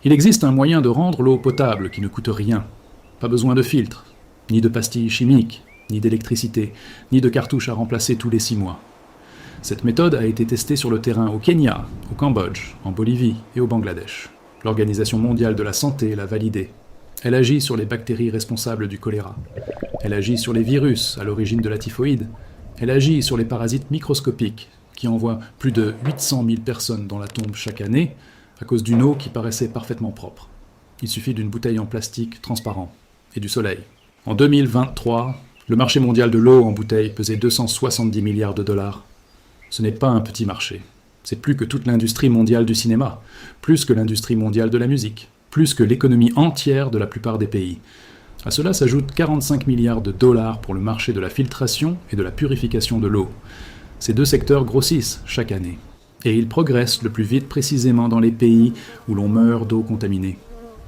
Il existe un moyen de rendre l'eau potable qui ne coûte rien. Pas besoin de filtre, ni de pastilles chimiques, ni d'électricité, ni de cartouches à remplacer tous les 6 mois. Cette méthode a été testée sur le terrain au Kenya, au Cambodge, en Bolivie et au Bangladesh. L'Organisation mondiale de la santé l'a validée. Elle agit sur les bactéries responsables du choléra. Elle agit sur les virus à l'origine de la typhoïde. Elle agit sur les parasites microscopiques qui envoient plus de 800 000 personnes dans la tombe chaque année à cause d'une eau qui paraissait parfaitement propre. Il suffit d'une bouteille en plastique transparent et du soleil. En 2023, le marché mondial de l'eau en bouteille pesait 270 milliards de dollars. Ce n'est pas un petit marché. C'est plus que toute l'industrie mondiale du cinéma, plus que l'industrie mondiale de la musique, plus que l'économie entière de la plupart des pays. À cela s'ajoutent 45 milliards de dollars pour le marché de la filtration et de la purification de l'eau. Ces 2 secteurs grossissent chaque année. Et ils progressent le plus vite précisément dans les pays où l'on meurt d'eau contaminée.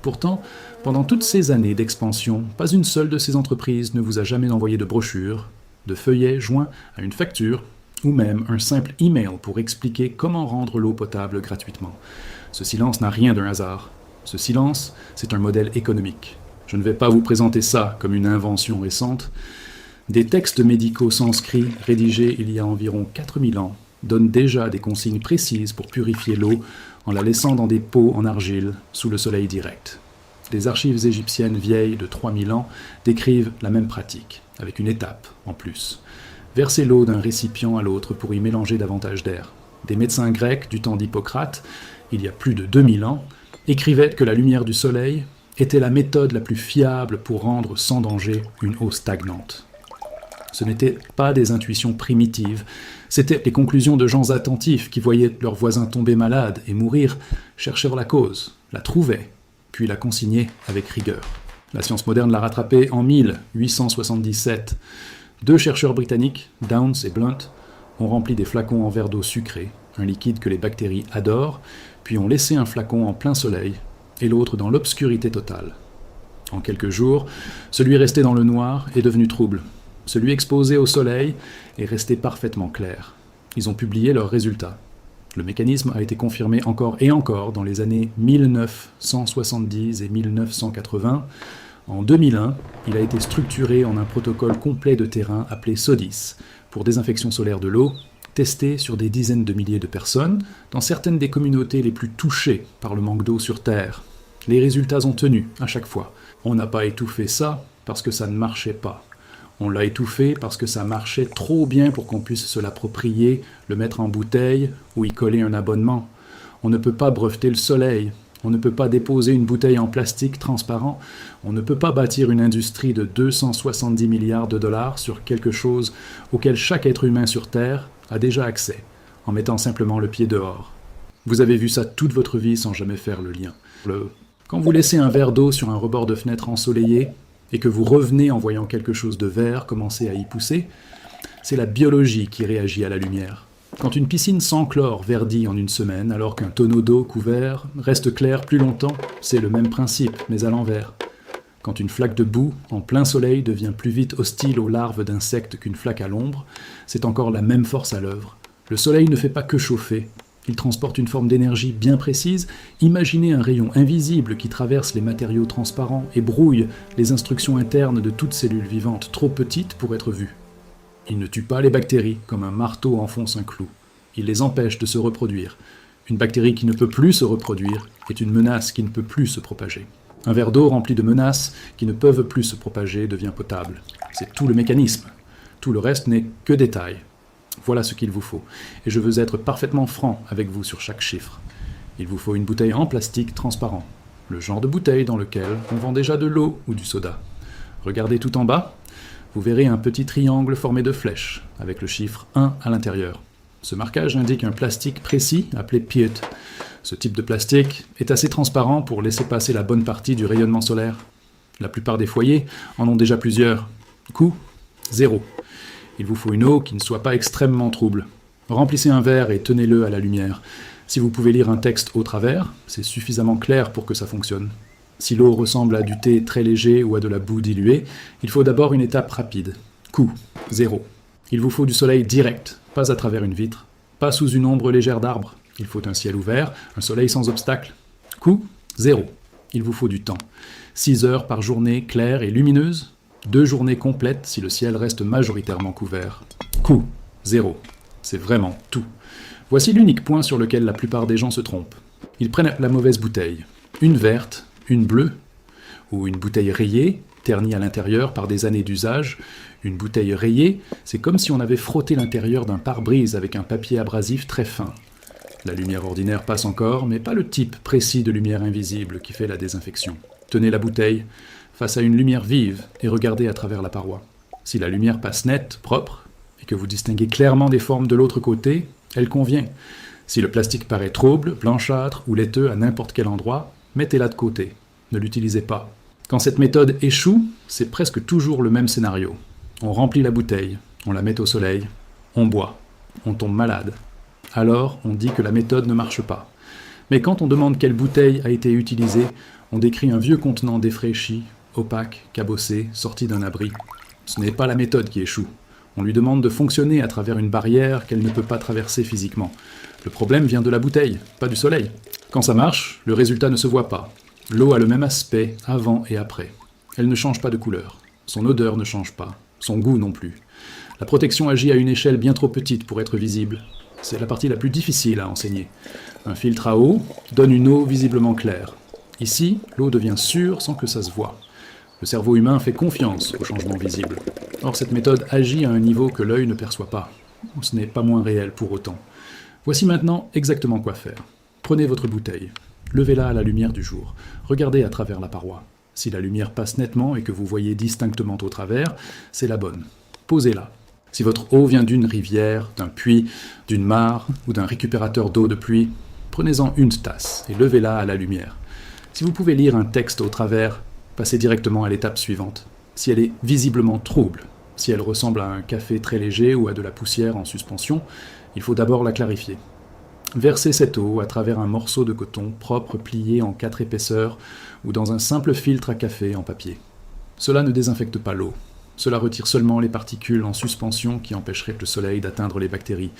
Pourtant, pendant toutes ces années d'expansion, pas une seule de ces entreprises ne vous a jamais envoyé de brochure, de feuillet joint à une facture, ou même un simple email pour expliquer comment rendre l'eau potable gratuitement. Ce silence n'a rien d'un hasard. Ce silence, c'est un modèle économique. Je ne vais pas vous présenter ça comme une invention récente. Des textes médicaux sanscrits rédigés il y a environ 4000 ans donnent déjà des consignes précises pour purifier l'eau en la laissant dans des pots en argile sous le soleil direct. Les archives égyptiennes vieilles de 3000 ans décrivent la même pratique, avec une étape en plus. Verser l'eau d'un récipient à l'autre pour y mélanger davantage d'air. Des médecins grecs du temps d'Hippocrate, il y a plus de 2000 ans, écrivaient que la lumière du soleil était la méthode la plus fiable pour rendre sans danger une eau stagnante. Ce n'étaient pas des intuitions primitives, c'étaient les conclusions de gens attentifs qui voyaient leurs voisins tomber malades et mourir, cherchèrent la cause, la trouvaient, puis la consignaient avec rigueur. La science moderne l'a rattrapée en 1877. 2 chercheurs britanniques, Downes et Blunt, ont rempli des flacons en verre d'eau sucrée, un liquide que les bactéries adorent, puis ont laissé un flacon en plein soleil et l'autre dans l'obscurité totale. En quelques jours, celui resté dans le noir est devenu trouble. Celui exposé au soleil est resté parfaitement clair. Ils ont publié leurs résultats. Le mécanisme a été confirmé encore et encore dans les années 1970 et 1980. En 2001, il a été structuré en un protocole complet de terrain appelé SODIS, pour désinfection solaire de l'eau, testé sur des dizaines de milliers de personnes, dans certaines des communautés les plus touchées par le manque d'eau sur Terre. Les résultats ont tenu, à chaque fois. On n'a pas étouffé ça parce que ça ne marchait pas. On l'a étouffé parce que ça marchait trop bien pour qu'on puisse se l'approprier, le mettre en bouteille ou y coller un abonnement. On ne peut pas breveter le soleil. On ne peut pas déposer une bouteille en plastique transparent. On ne peut pas bâtir une industrie de 270 milliards de dollars sur quelque chose auquel chaque être humain sur Terre a déjà accès, en mettant simplement le pied dehors. Vous avez vu ça toute votre vie sans jamais faire le lien. Quand vous laissez un verre d'eau sur un rebord de fenêtre ensoleillé et que vous revenez en voyant quelque chose de vert commencer à y pousser, c'est la biologie qui réagit à la lumière. Quand une piscine sans chlore verdit en une semaine, alors qu'un tonneau d'eau couvert reste clair plus longtemps, c'est le même principe, mais à l'envers. Quand une flaque de boue, en plein soleil, devient plus vite hostile aux larves d'insectes qu'une flaque à l'ombre, c'est encore la même force à l'œuvre. Le soleil ne fait pas que chauffer. Il transporte une forme d'énergie bien précise. Imaginez un rayon invisible qui traverse les matériaux transparents et brouille les instructions internes de toute cellule vivante trop petite pour être vue. Il ne tue pas les bactéries comme un marteau enfonce un clou. Il les empêche de se reproduire. Une bactérie qui ne peut plus se reproduire est une menace qui ne peut plus se propager. Un verre d'eau rempli de menaces qui ne peuvent plus se propager devient potable. C'est tout le mécanisme. Tout le reste n'est que détail. Voilà ce qu'il vous faut. Et je veux être parfaitement franc avec vous sur chaque chiffre. Il vous faut une bouteille en plastique transparent. Le genre de bouteille dans lequel on vend déjà de l'eau ou du soda. Regardez tout en bas. Vous verrez un petit triangle formé de flèches, avec le chiffre 1 à l'intérieur. Ce marquage indique un plastique précis appelé PET. Ce type de plastique est assez transparent pour laisser passer la bonne partie du rayonnement solaire. La plupart des foyers en ont déjà plusieurs. Coût 0. Il vous faut une eau qui ne soit pas extrêmement trouble. Remplissez un verre et tenez-le à la lumière. Si vous pouvez lire un texte au travers, c'est suffisamment clair pour que ça fonctionne. Si l'eau ressemble à du thé très léger ou à de la boue diluée, il faut d'abord une étape rapide. Coût 0. Il vous faut du soleil direct, pas à travers une vitre, pas sous une ombre légère d'arbre. Il faut un ciel ouvert, un soleil sans obstacle. Coût Zéro. Il vous faut du temps. 6 heures par journée claire et lumineuse, 2 journées complètes si le ciel reste majoritairement couvert. Coût, zéro. C'est vraiment tout. Voici l'unique point sur lequel la plupart des gens se trompent. Ils prennent la mauvaise bouteille. Une verte, une bleue, ou une bouteille rayée, ternie à l'intérieur par des années d'usage. Une bouteille rayée, c'est comme si on avait frotté l'intérieur d'un pare-brise avec un papier abrasif très fin. La lumière ordinaire passe encore, mais pas le type précis de lumière invisible qui fait la désinfection. Tenez la bouteille face à une lumière vive et regardez à travers la paroi. Si la lumière passe nette, propre, et que vous distinguez clairement des formes de l'autre côté, elle convient. Si le plastique paraît trouble, blanchâtre ou laiteux à n'importe quel endroit, mettez-la de côté. Ne l'utilisez pas. Quand cette méthode échoue, c'est presque toujours le même scénario. On remplit la bouteille, on la met au soleil, on boit, on tombe malade. Alors, on dit que la méthode ne marche pas. Mais quand on demande quelle bouteille a été utilisée, on décrit un vieux contenant défraîchi, opaque, cabossé, sorti d'un abri. Ce n'est pas la méthode qui échoue. On lui demande de fonctionner à travers une barrière qu'elle ne peut pas traverser physiquement. Le problème vient de la bouteille, pas du soleil. Quand ça marche, le résultat ne se voit pas. L'eau a le même aspect avant et après. Elle ne change pas de couleur. Son odeur ne change pas. Son goût non plus. La protection agit à une échelle bien trop petite pour être visible. C'est la partie la plus difficile à enseigner. Un filtre à eau donne une eau visiblement claire. Ici, l'eau devient sûre sans que ça se voie. Le cerveau humain fait confiance au changement visible. Or, cette méthode agit à un niveau que l'œil ne perçoit pas. Ce n'est pas moins réel pour autant. Voici maintenant exactement quoi faire. Prenez votre bouteille. Levez-la à la lumière du jour. Regardez à travers la paroi. Si la lumière passe nettement et que vous voyez distinctement au travers, c'est la bonne. Posez-la. Si votre eau vient d'une rivière, d'un puits, d'une mare ou d'un récupérateur d'eau de pluie, prenez-en une tasse et levez-la à la lumière. Si vous pouvez lire un texte au travers, passez directement à l'étape suivante. Si elle est visiblement trouble, si elle ressemble à un café très léger ou à de la poussière en suspension, il faut d'abord la clarifier. Versez cette eau à travers un morceau de coton propre plié en 4 épaisseurs ou dans un simple filtre à café en papier. Cela ne désinfecte pas l'eau. Cela retire seulement les particules en suspension qui empêcheraient le soleil d'atteindre les bactéries.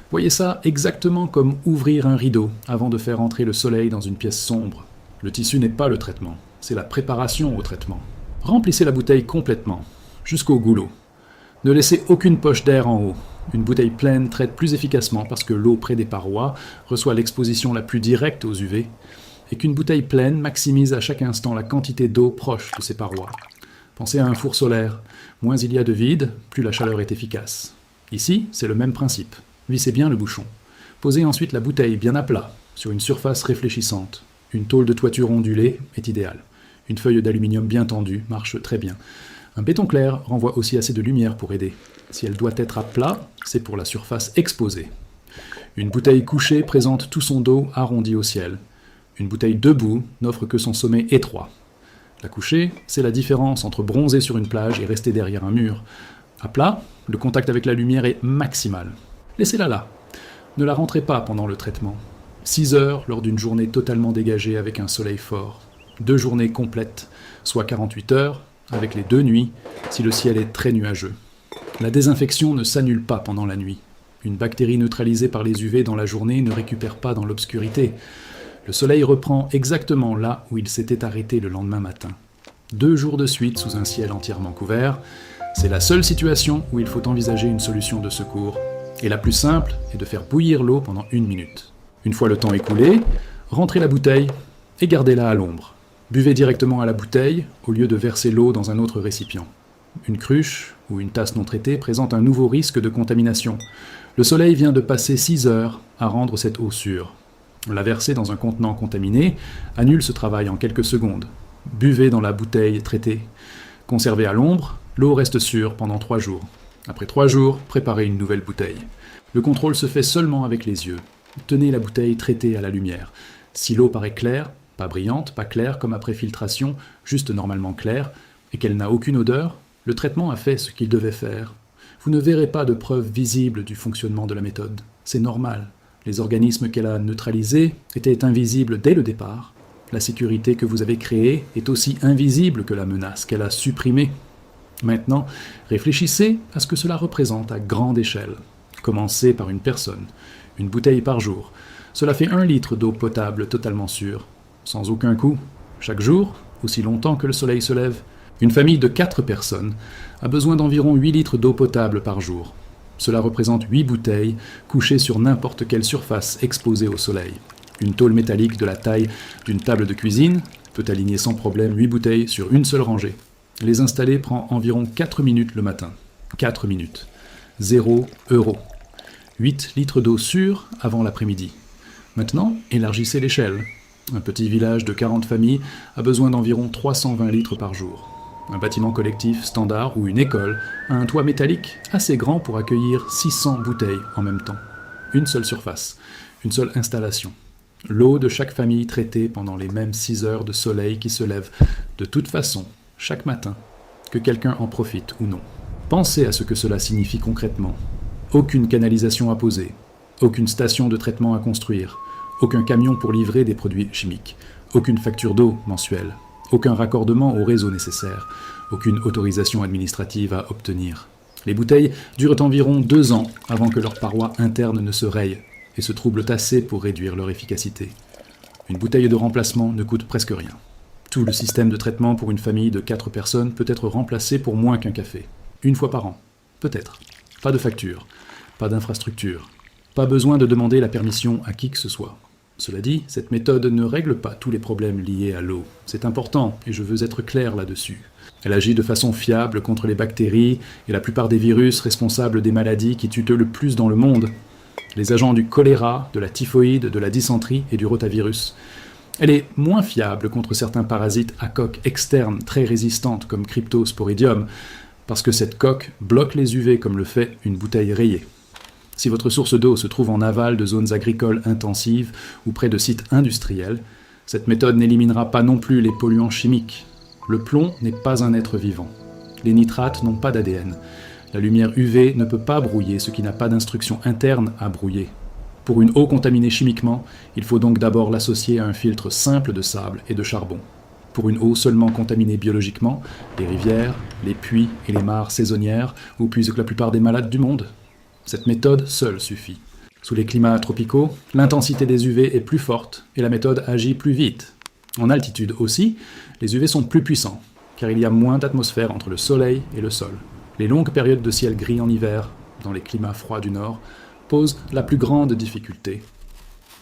Voyez ça exactement comme ouvrir un rideau avant de faire entrer le soleil dans une pièce sombre. Le tissu n'est pas le traitement, c'est la préparation au traitement. Remplissez la bouteille complètement, jusqu'au goulot. Ne laissez aucune poche d'air en haut. Une bouteille pleine traite plus efficacement parce que l'eau près des parois reçoit l'exposition la plus directe aux UV et qu'une bouteille pleine maximise à chaque instant la quantité d'eau proche de ses parois. Pensez à un four solaire. Moins il y a de vide, plus la chaleur est efficace. Ici, c'est le même principe. Vissez bien le bouchon. Posez ensuite la bouteille bien à plat, sur une surface réfléchissante. Une tôle de toiture ondulée est idéale. Une feuille d'aluminium bien tendue marche très bien. Un béton clair renvoie aussi assez de lumière pour aider. Si elle doit être à plat, c'est pour la surface exposée. Une bouteille couchée présente tout son dos arrondi au ciel. Une bouteille debout n'offre que son sommet étroit. La couchée, c'est la différence entre bronzer sur une plage et rester derrière un mur. À plat, le contact avec la lumière est maximal. Laissez-la là. Ne la rentrez pas pendant le traitement. 6 heures lors d'une journée totalement dégagée avec un soleil fort. 2 journées complètes, soit 48 heures, avec les 2 nuits, si le ciel est très nuageux. La désinfection ne s'annule pas pendant la nuit. Une bactérie neutralisée par les UV dans la journée ne récupère pas dans l'obscurité. Le soleil reprend exactement là où il s'était arrêté le lendemain matin. 2 jours de suite sous un ciel entièrement couvert, c'est la seule situation où il faut envisager une solution de secours. Et la plus simple est de faire bouillir l'eau pendant 1 minute. Une fois le temps écoulé, rentrez la bouteille et gardez-la à l'ombre. Buvez directement à la bouteille au lieu de verser l'eau dans un autre récipient. Une cruche ou une tasse non traitée présente un nouveau risque de contamination. Le soleil vient de passer 6 heures à rendre cette eau sûre. La verser dans un contenant contaminé annule ce travail en quelques secondes. Buvez dans la bouteille traitée. Conservée à l'ombre, l'eau reste sûre pendant 3 jours. Après 3 jours, préparez une nouvelle bouteille. Le contrôle se fait seulement avec les yeux. Tenez la bouteille traitée à la lumière. Si l'eau paraît claire, pas brillante, pas claire comme après filtration, juste normalement claire, et qu'elle n'a aucune odeur, le traitement a fait ce qu'il devait faire. Vous ne verrez pas de preuve visible du fonctionnement de la méthode. C'est normal. Les organismes qu'elle a neutralisés étaient invisibles dès le départ. La sécurité que vous avez créée est aussi invisible que la menace qu'elle a supprimée. Maintenant, réfléchissez à ce que cela représente à grande échelle. Commencez par une personne, une bouteille par jour. Cela fait 1 litre d'eau potable totalement sûre. sans aucun coût, chaque jour, aussi longtemps que le soleil se lève. Une famille de 4 personnes a besoin d'environ 8 litres d'eau potable par jour. Cela représente 8 bouteilles couchées sur n'importe quelle surface exposée au soleil. Une tôle métallique de la taille d'une table de cuisine peut aligner sans problème 8 bouteilles sur une seule rangée. Les installer prend environ 4 minutes le matin. 4 minutes. 0 €. 8 litres d'eau sûre avant l'après-midi. Maintenant, élargissez l'échelle. Un petit village de 40 familles a besoin d'environ 320 litres par jour. Un bâtiment collectif standard ou une école a un toit métallique assez grand pour accueillir 600 bouteilles en même temps. Une seule surface, une seule installation. L'eau de chaque famille traitée pendant les mêmes 6 heures de soleil qui se lève de toute façon, chaque matin, que quelqu'un en profite ou non. Pensez à ce que cela signifie concrètement. Aucune canalisation à poser, aucune station de traitement à construire, aucun camion pour livrer des produits chimiques, aucune facture d'eau mensuelle, aucun raccordement au réseau nécessaire, aucune autorisation administrative à obtenir. Les bouteilles durent environ 2 ans avant que leurs parois internes ne se rayent et se troublent assez pour réduire leur efficacité. Une bouteille de remplacement ne coûte presque rien. Tout le système de traitement pour une famille de 4 personnes peut être remplacé pour moins qu'un café. Une fois par an, peut-être. Pas de facture, pas d'infrastructure, pas besoin de demander la permission à qui que ce soit. Cela dit, cette méthode ne règle pas tous les problèmes liés à l'eau. C'est important, et je veux être clair là-dessus. Elle agit de façon fiable contre les bactéries et la plupart des virus responsables des maladies qui tuent le plus dans le monde. Les agents du choléra, de la typhoïde, de la dysenterie et du rotavirus. Elle est moins fiable contre certains parasites à coque externe très résistantes comme Cryptosporidium, parce que cette coque bloque les UV comme le fait une bouteille rayée. Si votre source d'eau se trouve en aval de zones agricoles intensives ou près de sites industriels, cette méthode n'éliminera pas non plus les polluants chimiques. Le plomb n'est pas un être vivant. Les nitrates n'ont pas d'ADN. La lumière UV ne peut pas brouiller ce qui n'a pas d'instruction interne à brouiller. Pour une eau contaminée chimiquement, il faut donc d'abord l'associer à un filtre simple de sable et de charbon. Pour une eau seulement contaminée biologiquement, les rivières, les puits et les mares saisonnières où puisent la plupart des malades du monde. Cette méthode seule suffit. Sous les climats tropicaux, l'intensité des UV est plus forte et la méthode agit plus vite. En altitude aussi, les UV sont plus puissants, car il y a moins d'atmosphère entre le soleil et le sol. Les longues périodes de ciel gris en hiver, dans les climats froids du nord, posent la plus grande difficulté.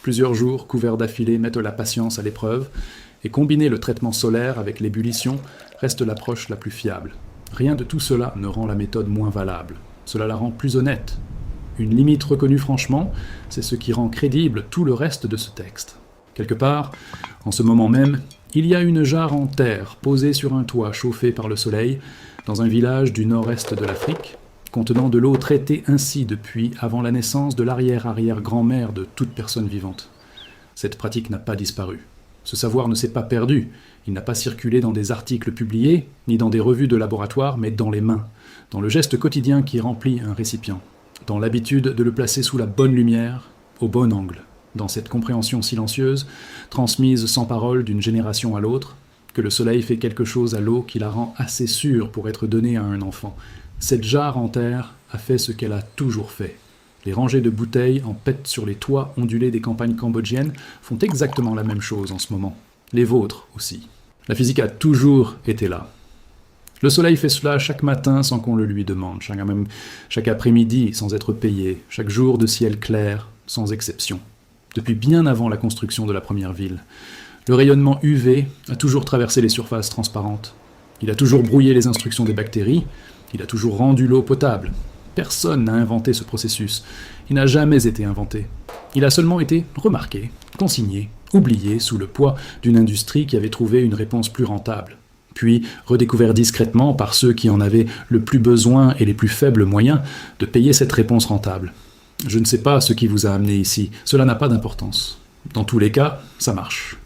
Plusieurs jours couverts d'affilée mettent la patience à l'épreuve, et combiner le traitement solaire avec l'ébullition reste l'approche la plus fiable. Rien de tout cela ne rend la méthode moins valable. Cela la rend plus honnête. Une limite reconnue franchement, c'est ce qui rend crédible tout le reste de ce texte. Quelque part, en ce moment même, il y a une jarre en terre posée sur un toit chauffé par le soleil, dans un village du nord-est de l'Afrique, contenant de l'eau traitée ainsi depuis avant la naissance de l'arrière-arrière-grand-mère de toute personne vivante. Cette pratique n'a pas disparu. Ce savoir ne s'est pas perdu. Il n'a pas circulé dans des articles publiés, ni dans des revues de laboratoire, mais dans les mains, dans le geste quotidien qui remplit un récipient, dans l'habitude de le placer sous la bonne lumière, au bon angle, dans cette compréhension silencieuse, transmise sans parole d'une génération à l'autre, que le soleil fait quelque chose à l'eau qui la rend assez sûre pour être donnée à un enfant. Cette jarre en terre a fait ce qu'elle a toujours fait. Les rangées de bouteilles en pète sur les toits ondulés des campagnes cambodgiennes font exactement la même chose en ce moment. Les vôtres aussi. La physique a toujours été là. Le soleil fait cela chaque matin sans qu'on le lui demande, chaque après-midi sans être payé, chaque jour de ciel clair, sans exception. Depuis bien avant la construction de la première ville. Le rayonnement UV a toujours traversé les surfaces transparentes. Il a toujours brouillé les instructions des bactéries, il a toujours rendu l'eau potable. Personne n'a inventé ce processus. Il n'a jamais été inventé. Il a seulement été remarqué, consigné, oublié sous le poids d'une industrie qui avait trouvé une réponse plus rentable, puis redécouvert discrètement par ceux qui en avaient le plus besoin et les plus faibles moyens de payer cette réponse rentable. Je ne sais pas ce qui vous a amené ici, cela n'a pas d'importance. Dans tous les cas, ça marche.